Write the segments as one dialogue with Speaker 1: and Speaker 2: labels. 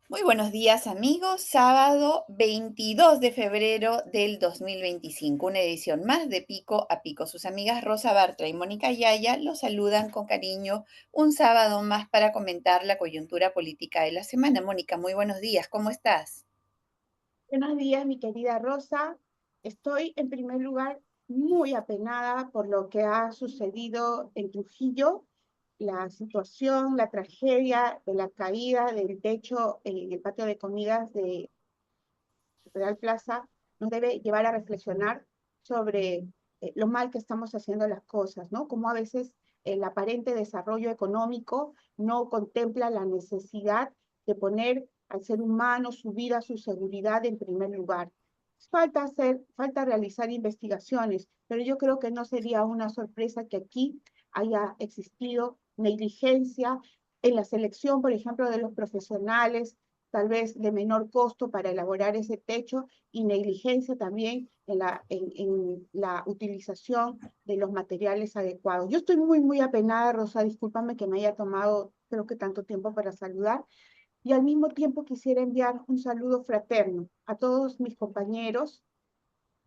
Speaker 1: Muy buenos días amigos, sábado 22 de febrero del 2025, una edición más de Pico a Pico. Sus amigas Rosa Bartra y Mónica Yaya los saludan con cariño un sábado más para comentar la coyuntura política de la semana. Mónica, muy buenos días, ¿cómo estás?
Speaker 2: Buenos días, mi querida Rosa. Estoy en primer lugar muy apenada por lo que ha sucedido en Trujillo, la situación, la tragedia de la caída del techo en el patio de comidas de Real Plaza nos debe llevar a reflexionar sobre lo mal que estamos haciendo las cosas, ¿no? Como a veces el aparente desarrollo económico no contempla la necesidad de poner al ser humano, su vida, su seguridad en primer lugar. Falta realizar investigaciones, pero yo creo que no sería una sorpresa que aquí haya existido negligencia en la selección, por ejemplo, de los profesionales, tal vez de menor costo para elaborar ese techo y negligencia también en la utilización de los materiales adecuados. Yo estoy muy apenada, Rosa, discúlpame que me haya tomado creo que tanto tiempo para saludar, y al mismo tiempo quisiera enviar un saludo fraterno a todos mis compañeros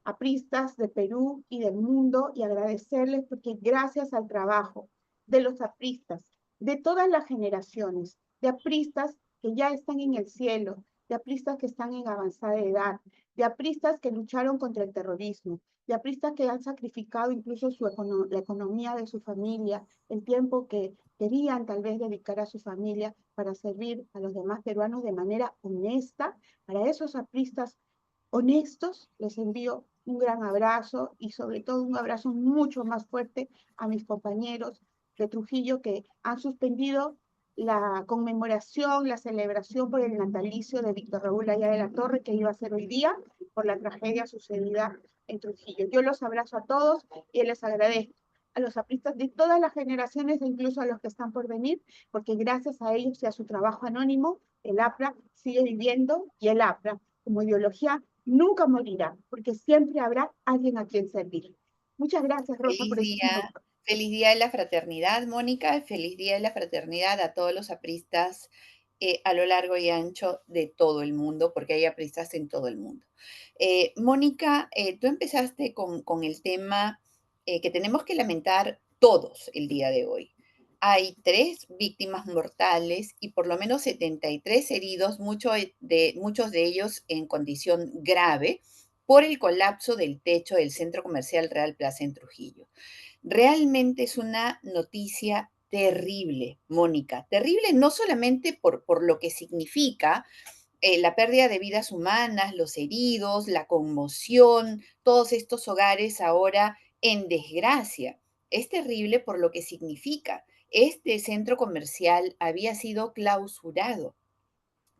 Speaker 2: apristas de Perú y del mundo y agradecerles porque gracias al trabajo de los apristas, de todas las generaciones, de apristas que ya están en el cielo, de apristas que están en avanzada edad, de apristas que lucharon contra el terrorismo, de apristas que han sacrificado incluso la economía de su familia, el tiempo que querían tal vez dedicar a su familia para servir a los demás peruanos de manera honesta. Para esos apristas honestos, les envío un gran abrazo y sobre todo un abrazo mucho más fuerte a mis compañeros de Trujillo que han suspendido la conmemoración, la celebración por el natalicio de Víctor Raúl Aya de la Torre que iba a ser hoy día por la tragedia sucedida en Trujillo. Yo los abrazo a todos y les agradezco a los apristas de todas las generaciones e incluso a los que están por venir, porque gracias a ellos y a su trabajo anónimo, el APRA sigue viviendo y el APRA como ideología nunca morirá, porque siempre habrá alguien a quien servir. Muchas gracias, Rosa, por este minuto.
Speaker 1: Feliz día de la fraternidad, Mónica, feliz día de la fraternidad a todos los apristas a lo largo y ancho de todo el mundo, porque hay apristas en todo el mundo. Mónica, tú empezaste con el tema que tenemos que lamentar todos el día de hoy. Hay 3 víctimas mortales y por lo menos 73 heridos, muchos de ellos en condición grave, por el colapso del techo del Centro Comercial Real Plaza en Trujillo. Realmente es una noticia terrible, Mónica. Terrible no solamente por lo que significa la pérdida de vidas humanas, los heridos, la conmoción, todos estos hogares ahora en desgracia. Es terrible por lo que significa. Este centro comercial había sido clausurado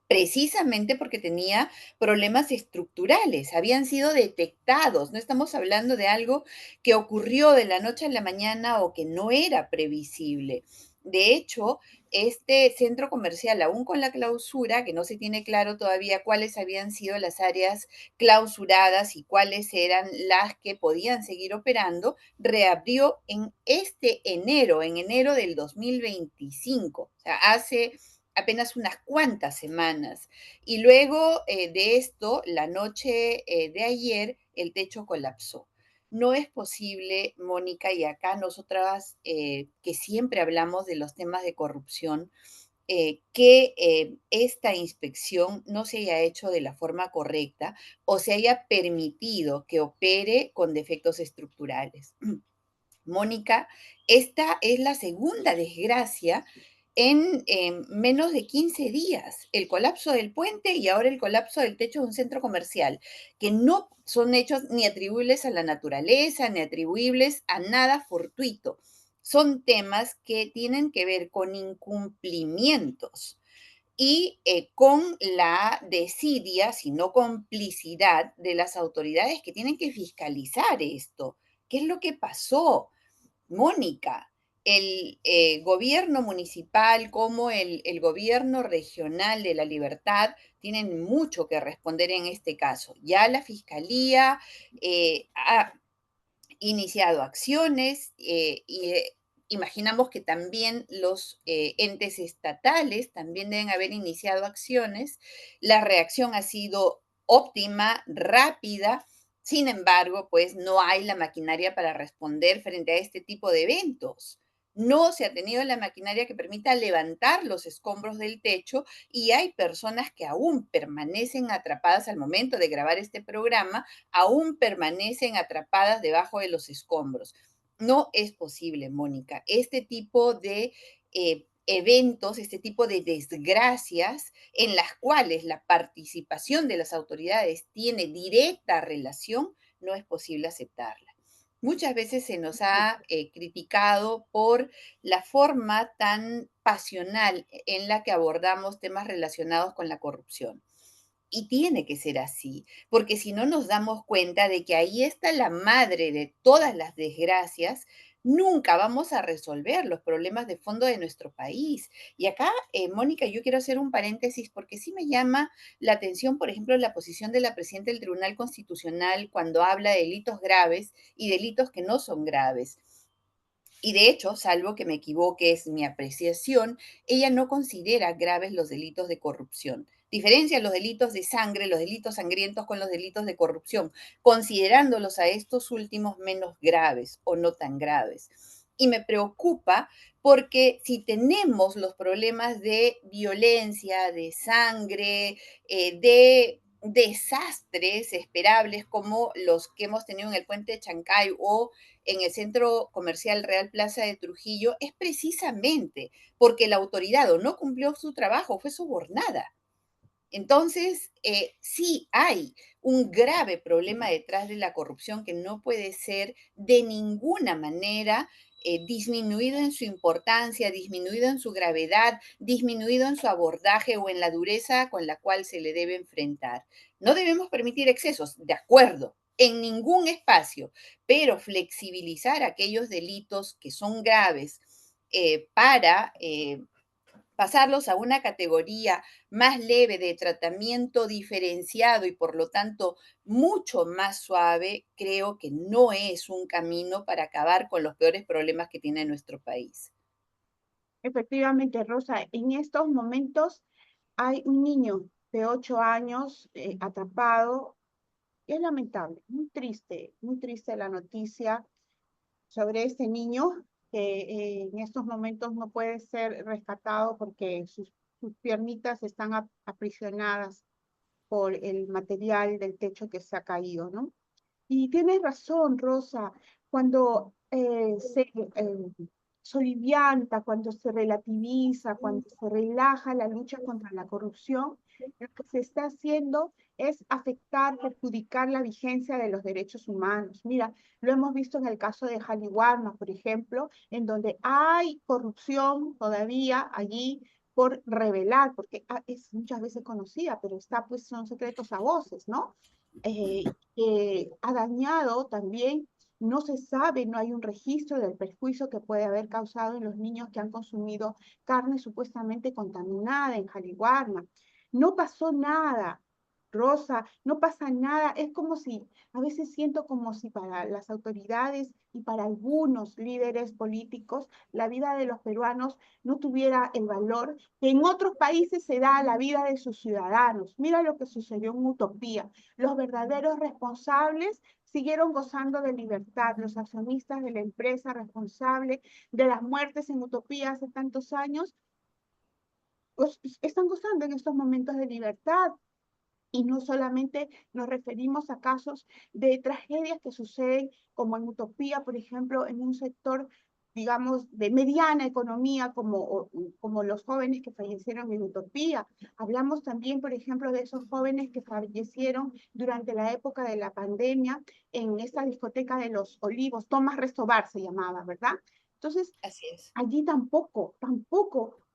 Speaker 1: precisamente porque tenía problemas estructurales, habían sido detectados, no estamos hablando de algo que ocurrió de la noche a la mañana o que no era previsible. De hecho, este centro comercial, aún con la clausura, que no se tiene claro todavía cuáles habían sido las áreas clausuradas y cuáles eran las que podían seguir operando, reabrió en enero del 2025, o sea, hace apenas unas cuantas semanas. Y luego de esto, la noche de ayer, el techo colapsó. No es posible, Mónica, y acá nosotras que siempre hablamos de los temas de corrupción, que esta inspección no se haya hecho de la forma correcta o se haya permitido que opere con defectos estructurales. Mónica, esta es la segunda desgracia en menos de 15 días. El colapso del puente y ahora el colapso del techo de un centro comercial, que no son hechos ni atribuibles a la naturaleza, ni atribuibles a nada fortuito. Son temas que tienen que ver con incumplimientos y con la desidia, si no complicidad, de las autoridades que tienen que fiscalizar esto. ¿Qué es lo que pasó? Mónica, el gobierno municipal como el gobierno regional de La Libertad tienen mucho que responder en este caso. Ya la Fiscalía ha iniciado acciones imaginamos que también los entes estatales también deben haber iniciado acciones. La reacción ha sido óptima, rápida. Sin embargo, pues no hay la maquinaria para responder frente a este tipo de eventos. No se ha tenido la maquinaria que permita levantar los escombros del techo y hay personas que aún permanecen atrapadas al momento de grabar este programa, aún permanecen atrapadas debajo de los escombros. No es posible, Mónica. Este tipo de eventos, este tipo de desgracias en las cuales la participación de las autoridades tiene directa relación, no es posible aceptarla. Muchas veces se nos ha criticado por la forma tan pasional en la que abordamos temas relacionados con la corrupción. Y tiene que ser así, porque si no nos damos cuenta de que ahí está la madre de todas las desgracias, nunca vamos a resolver los problemas de fondo de nuestro país. Y acá, Mónica, yo quiero hacer un paréntesis porque sí me llama la atención, por ejemplo, la posición de la presidenta del Tribunal Constitucional cuando habla de delitos graves y delitos que no son graves. Y de hecho, salvo que me equivoque, es mi apreciación, ella no considera graves los delitos de corrupción. Diferencia los delitos de sangre, los delitos sangrientos con los delitos de corrupción, considerándolos a estos últimos menos graves o no tan graves. Y me preocupa porque si tenemos los problemas de violencia, de sangre, de desastres esperables como los que hemos tenido en el puente de Chancay o en el centro comercial Real Plaza de Trujillo, es precisamente porque la autoridad o no cumplió su trabajo, fue sobornada. Entonces, sí hay un grave problema detrás de la corrupción que no puede ser de ninguna manera disminuido en su importancia, disminuido en su gravedad, disminuido en su abordaje o en la dureza con la cual se le debe enfrentar. No debemos permitir excesos, de acuerdo, en ningún espacio, pero flexibilizar aquellos delitos que son graves para pasarlos a una categoría más leve de tratamiento diferenciado y por lo tanto mucho más suave, creo que no es un camino para acabar con los peores problemas que tiene nuestro país.
Speaker 2: Efectivamente, Rosa, en estos momentos hay un niño de 8 años atrapado. Es lamentable, muy triste la noticia sobre este niño que en estos momentos no puede ser rescatado porque sus piernitas están aprisionadas por el material del techo que se ha caído, ¿no? Y tienes razón, Rosa, cuando se solivianta, cuando se relativiza, cuando se relaja la lucha contra la corrupción, lo que se está haciendo es afectar, perjudicar la vigencia de los derechos humanos. Mira, lo hemos visto en el caso de Jaliwarma, por ejemplo, en donde hay corrupción todavía allí por revelar, porque es muchas veces conocida, pero está, pues son secretos a voces, ¿no? Que ha dañado también, no se sabe, no hay un registro del perjuicio que puede haber causado en los niños que han consumido carne supuestamente contaminada en Jaliwarma. No pasó nada, Rosa, no pasa nada. Es como si, a veces siento como si para las autoridades y para algunos líderes políticos, la vida de los peruanos no tuviera el valor que en otros países se da a la vida de sus ciudadanos. Mira lo que sucedió en Utopía. Los verdaderos responsables siguieron gozando de libertad. Los accionistas de la empresa responsable de las muertes en Utopía hace tantos años, pues, están gozando en estos momentos de libertad. Y no solamente nos referimos a casos de tragedias que suceden como en Utopía, por ejemplo, en un sector, digamos, de mediana economía, como los jóvenes que fallecieron en Utopía. Hablamos también, por ejemplo, de esos jóvenes que fallecieron durante la época de la pandemia en esta discoteca de los Olivos, Tomás Restobar se llamaba, ¿verdad? Entonces,
Speaker 1: Así es.
Speaker 2: allí tampoco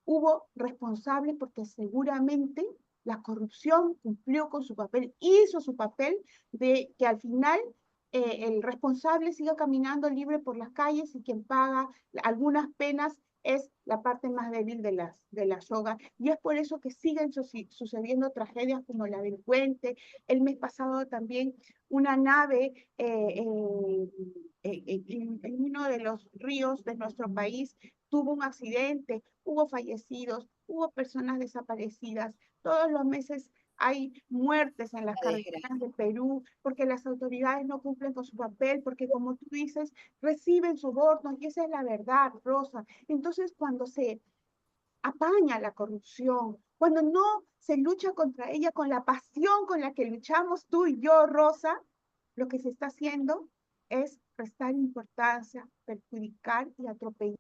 Speaker 2: hubo responsables porque seguramente la corrupción cumplió con su papel, hizo su papel de que al final el responsable siga caminando libre por las calles y quien paga algunas penas es la parte más débil de la soga. Y es por eso que siguen sucediendo tragedias como la del puente. El mes pasado también una nave en uno de los ríos de nuestro país tuvo un accidente, hubo fallecidos, hubo personas desaparecidas. Todos los meses hay muertes en las
Speaker 1: La
Speaker 2: carreteras
Speaker 1: desgracia.
Speaker 2: de Perú porque las autoridades no cumplen con su papel, porque como tú dices, reciben sobornos y esa es la verdad, Rosa. Entonces, cuando se apaña la corrupción, cuando no se lucha contra ella con la pasión con la que luchamos tú y yo, Rosa, lo que se está haciendo es restar importancia, perjudicar y atropellar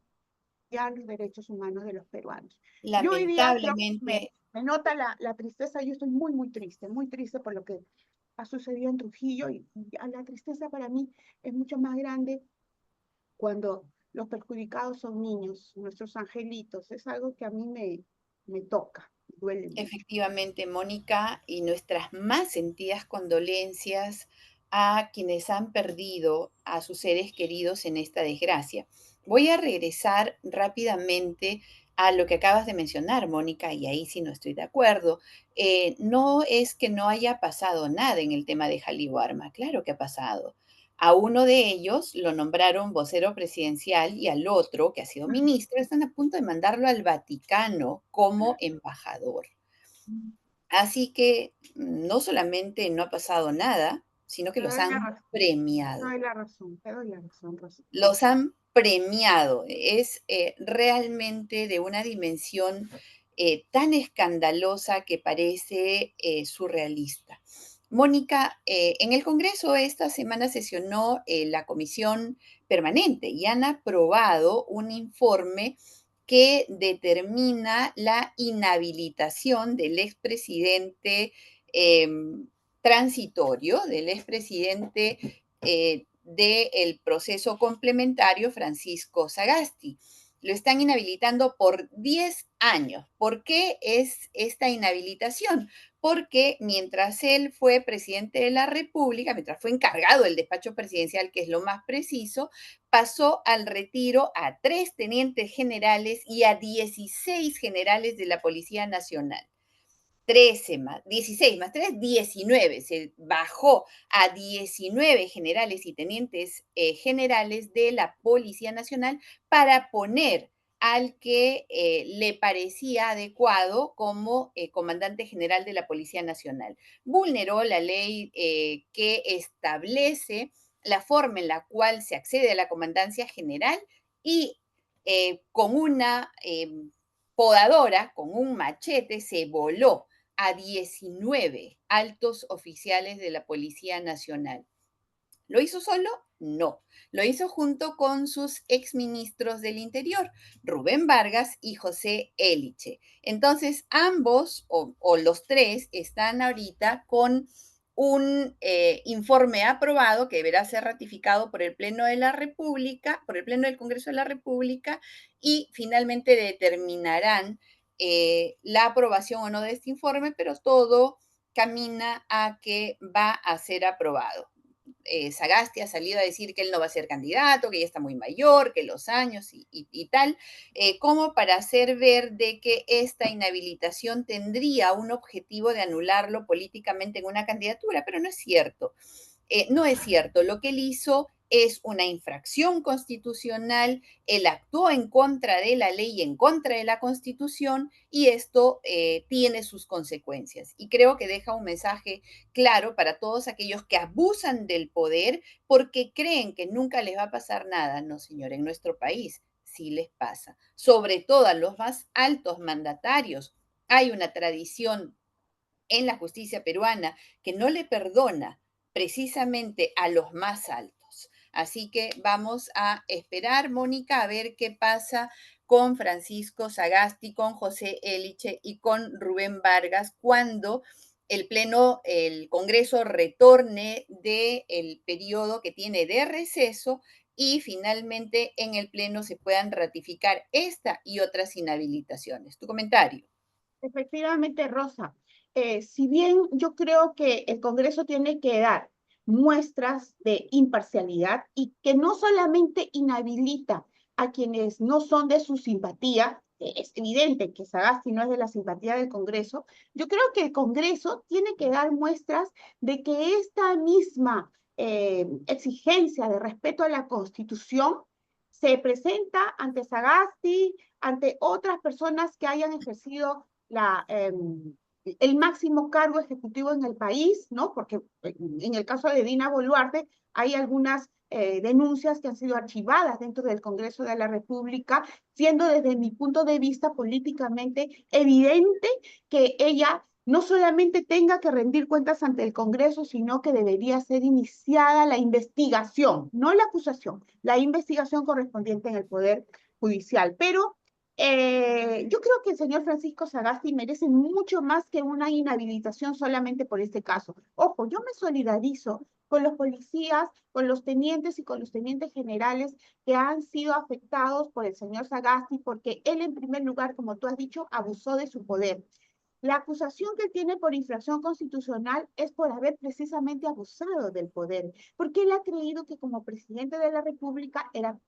Speaker 2: los derechos humanos de los peruanos. Yo hoy día creo que
Speaker 1: Lamentablemente,
Speaker 2: me nota la tristeza, yo estoy muy triste por lo que ha sucedido en Trujillo y la tristeza para mí es mucho más grande cuando los perjudicados son niños, nuestros angelitos. Es algo que a mí me toca, duele mucho.
Speaker 1: efectivamente, Mónica, y nuestras más sentidas condolencias a quienes han perdido a sus seres queridos en esta desgracia. Voy a regresar rápidamente a lo que acabas de mencionar, Mónica, y ahí sí no estoy de acuerdo. No es que no haya pasado nada en el tema de Jaliwarma, claro que ha pasado. A uno de ellos lo nombraron vocero presidencial y al otro, que ha sido ministro, están a punto de mandarlo al Vaticano como embajador. Así que no solamente no ha pasado nada, sino que
Speaker 2: Te
Speaker 1: los
Speaker 2: doy la
Speaker 1: han
Speaker 2: razón, te
Speaker 1: premiado.
Speaker 2: doy la razón, te doy la razón, Rosa.
Speaker 1: Los han premiado. Es realmente de una dimensión tan escandalosa que parece surrealista. Mónica, en el Congreso esta semana sesionó la comisión permanente y han aprobado un informe que determina la inhabilitación del expresidente transitorio, del expresidente del proceso complementario Francisco Sagasti. Lo están inhabilitando por 10 años. ¿Por qué es esta inhabilitación? Porque mientras él fue presidente de la República, mientras fue encargado del despacho presidencial, que es lo más preciso, pasó al retiro a 3 tenientes generales y a 16 generales de la Policía Nacional. 13 más, 16 más 3, 19. Se bajó a 19 generales y tenientes generales de la Policía Nacional para poner al que le parecía adecuado como comandante general de la Policía Nacional. Vulneró la ley que establece la forma en la cual se accede a la comandancia general y con una podadora, con un machete, se voló a 19 altos oficiales de la Policía Nacional. ¿Lo hizo solo? No. Lo hizo junto con sus exministros del Interior, Rubén Vargas y José Éliche. Entonces, ambos o los tres están ahorita con un informe aprobado que deberá ser ratificado por el Pleno de la República, por el Pleno del Congreso de la República, y finalmente determinarán la aprobación o no de este informe, pero todo camina a que va a ser aprobado. Sagasti ha salido a decir que él no va a ser candidato, que ya está muy mayor, que los años y tal, como para hacer ver de que esta inhabilitación tendría un objetivo de anularlo políticamente en una candidatura, pero no es cierto. No es cierto. Lo que él hizo es una infracción constitucional, él actuó en contra de la ley y en contra de la Constitución y esto tiene sus consecuencias. Y creo que deja un mensaje claro para todos aquellos que abusan del poder porque creen que nunca les va a pasar nada. No, señor, en nuestro país sí les pasa. Sobre todo a los más altos mandatarios. Hay una tradición en la justicia peruana que no le perdona precisamente a los más altos. Así que vamos a esperar, Mónica, a ver qué pasa con Francisco Sagasti, con José Éliche y con Rubén Vargas cuando el Pleno, el Congreso retorne del periodo que tiene de receso y finalmente en el Pleno se puedan ratificar esta y otras inhabilitaciones. Tu comentario.
Speaker 2: Efectivamente, Rosa, si bien yo creo que el Congreso tiene que dar muestras de imparcialidad y que no solamente inhabilita a quienes no son de su simpatía, es evidente que Sagasti no es de la simpatía del Congreso, yo creo que el Congreso tiene que dar muestras de que esta misma exigencia de respeto a la Constitución se presenta ante Sagasti, ante otras personas que hayan ejercido el máximo cargo ejecutivo en el país, ¿no? Porque en el caso de Dina Boluarte hay algunas denuncias que han sido archivadas dentro del Congreso de la República, siendo desde mi punto de vista políticamente evidente que ella no solamente tenga que rendir cuentas ante el Congreso, sino que debería ser iniciada la investigación, no la acusación, la investigación correspondiente en el Poder Judicial. Pero yo creo que el señor Francisco Sagasti merece mucho más que una inhabilitación solamente por este caso. Ojo, yo me solidarizo con los policías, con los tenientes y con los tenientes generales que han sido afectados por el señor Sagasti, porque él en primer lugar, como tú has dicho, abusó de su poder. La acusación que tiene por infracción constitucional es por haber precisamente abusado del poder, porque él ha creído que como presidente de la República era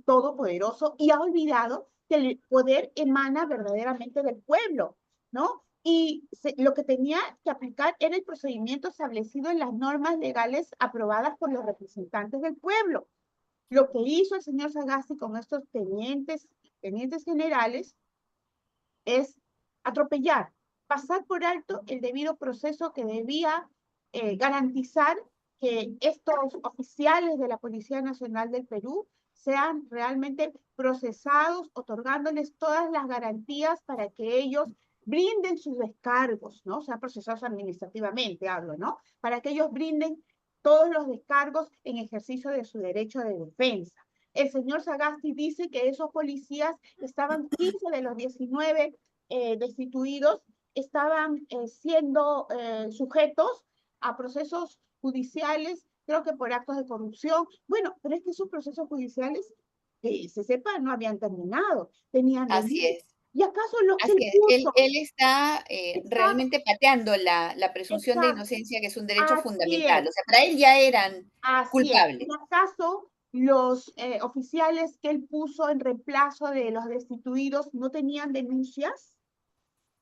Speaker 2: todopoderoso y ha olvidado que el poder emana verdaderamente del pueblo, ¿no? Y lo que tenía que aplicar era el procedimiento establecido en las normas legales aprobadas por los representantes del pueblo. Lo que hizo el señor Sagasti con estos tenientes generales es atropellar, pasar por alto el debido proceso que debía garantizar que estos oficiales de la Policía Nacional del Perú sean realmente procesados, otorgándoles todas las garantías para que ellos brinden sus descargos, ¿no? Sean procesados administrativamente, hablo, ¿no? Para que ellos brinden todos los descargos en ejercicio de su derecho de defensa. El señor Sagasti dice que esos policías estaban 15 de los 19 destituidos, estaban siendo sujetos a procesos judiciales, creo que por actos de corrupción. Bueno, pero es que esos procesos judiciales, que se sepa, no habían terminado, tenían
Speaker 1: Así
Speaker 2: denuncias.
Speaker 1: es.
Speaker 2: ¿Y acaso los que
Speaker 1: Así
Speaker 2: él
Speaker 1: es.
Speaker 2: puso
Speaker 1: Él está
Speaker 2: está,
Speaker 1: realmente pateando la presunción de
Speaker 2: está,
Speaker 1: inocencia, que es un derecho
Speaker 2: así
Speaker 1: fundamental.
Speaker 2: es,
Speaker 1: O sea, para él ya eran
Speaker 2: así es? ¿Y
Speaker 1: culpables.
Speaker 2: acaso los oficiales que él puso en reemplazo de los destituidos no tenían denuncias?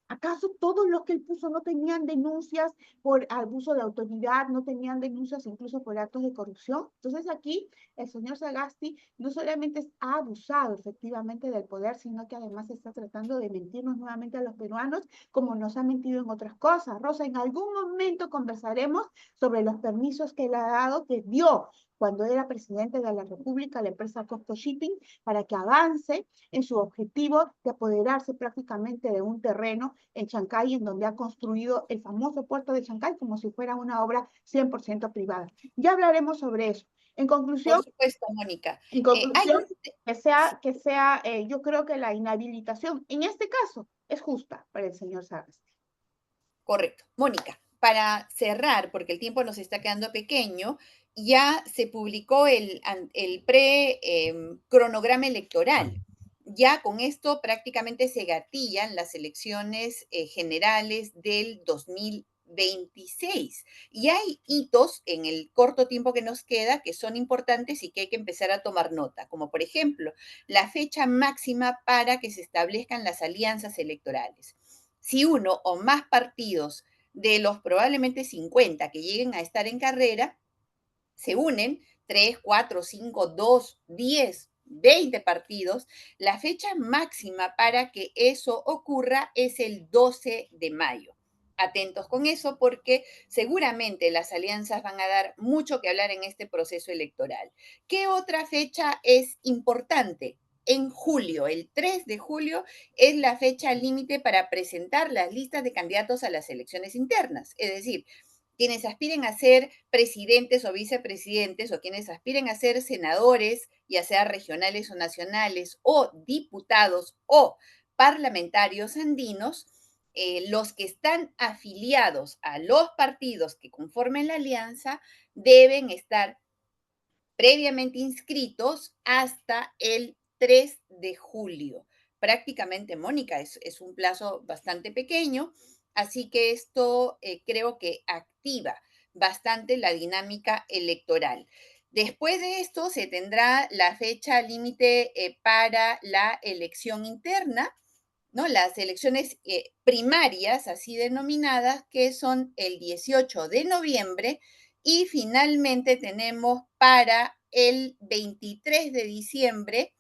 Speaker 2: ¿Acaso todos los que él puso no tenían denuncias por abuso de autoridad, no tenían denuncias incluso por actos de corrupción? Entonces aquí el señor Sagasti no solamente ha abusado efectivamente del poder, sino que además está tratando de mentirnos nuevamente a los peruanos como nos ha mentido en otras cosas. Rosa, en algún momento conversaremos sobre los permisos que él ha dado, que dio cuando era presidente de la República, la empresa Costco Shipping, para que avance en su objetivo de apoderarse prácticamente de un terreno en Chancay, en donde ha construido el famoso puerto de Chancay como si fuera una obra 100% privada. Ya hablaremos sobre eso. En
Speaker 1: Por
Speaker 2: conclusión,
Speaker 1: supuesto, Mónica.
Speaker 2: en
Speaker 1: Hay
Speaker 2: conclusión,
Speaker 1: sí,
Speaker 2: yo creo que la inhabilitación en este caso es justa para el señor Sagasti.
Speaker 1: correcto. Mónica, para cerrar, porque el tiempo nos está quedando pequeño, ya se publicó el cronograma electoral. Ya con esto prácticamente se gatillan las elecciones generales del 2026. Y hay hitos en el corto tiempo que nos queda que son importantes y que hay que empezar a tomar nota, como por ejemplo la fecha máxima para que se establezcan las alianzas electorales. Si uno o más partidos de los probablemente 50 que lleguen a estar en carrera se unen, 3, 4, 5, 2, 10, 20 partidos, la fecha máxima para que eso ocurra es el 12 de mayo. Atentos con eso porque seguramente las alianzas van a dar mucho que hablar en este proceso electoral. ¿Qué otra fecha es importante? En julio, el 3 de julio, es la fecha límite para presentar las listas de candidatos a las elecciones internas. Es decir, quienes aspiren a ser presidentes o vicepresidentes o quienes aspiren a ser senadores, ya sea regionales o nacionales, o diputados o parlamentarios andinos, los que están afiliados a los partidos que conformen la alianza deben estar previamente inscritos hasta el 3 de julio. Prácticamente, Mónica, es un plazo bastante pequeño, así que esto creo que activa bastante la dinámica electoral. Después de esto se tendrá la fecha límite para la elección interna, ¿no? Las elecciones primarias, así denominadas, que son el 18 de noviembre, y finalmente tenemos para el 23 de diciembre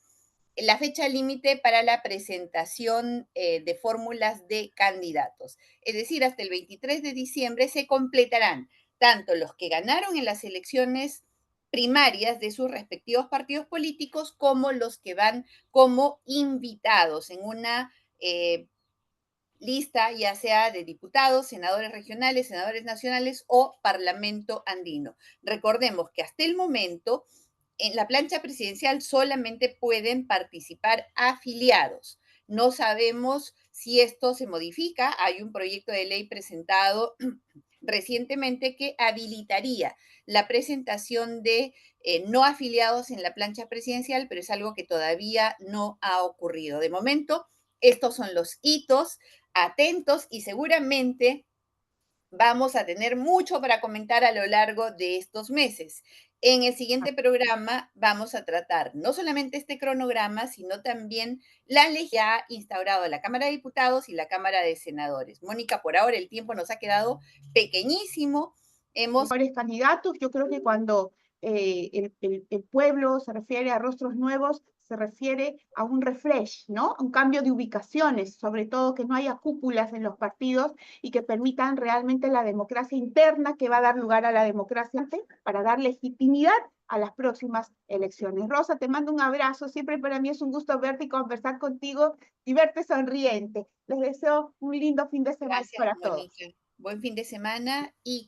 Speaker 1: la fecha límite para la presentación de fórmulas de candidatos. Es decir, hasta el 23 de diciembre se completarán tanto los que ganaron en las elecciones primarias de sus respectivos partidos políticos como los que van como invitados en una lista, ya sea de diputados, senadores regionales, senadores nacionales o Parlamento andino. Recordemos que hasta el momento en la plancha presidencial solamente pueden participar afiliados. No sabemos si esto se modifica. Hay un proyecto de ley presentado recientemente que habilitaría la presentación de no afiliados en la plancha presidencial, pero es algo que todavía no ha ocurrido. De momento, estos son los hitos. Atentos y seguramente vamos a tener mucho para comentar a lo largo de estos meses. En el siguiente programa vamos a tratar no solamente este cronograma, sino también la ley que ha instaurado la Cámara de Diputados y la Cámara de Senadores. Mónica, por ahora el tiempo nos ha quedado pequeñísimo. Hemos
Speaker 2: Mejores candidatos. Yo creo que cuando el pueblo se refiere a rostros nuevos, se refiere a un refresh, ¿no? Un cambio de ubicaciones, sobre todo que no haya cúpulas en los partidos y que permitan realmente la democracia interna que va a dar lugar a la democracia para dar legitimidad a las próximas elecciones. Rosa, te mando un abrazo. Siempre para mí es un gusto verte y conversar contigo y verte sonriente. Les deseo un lindo fin de semana
Speaker 1: Gracias,
Speaker 2: para todos.
Speaker 1: Mónica. Buen fin de semana y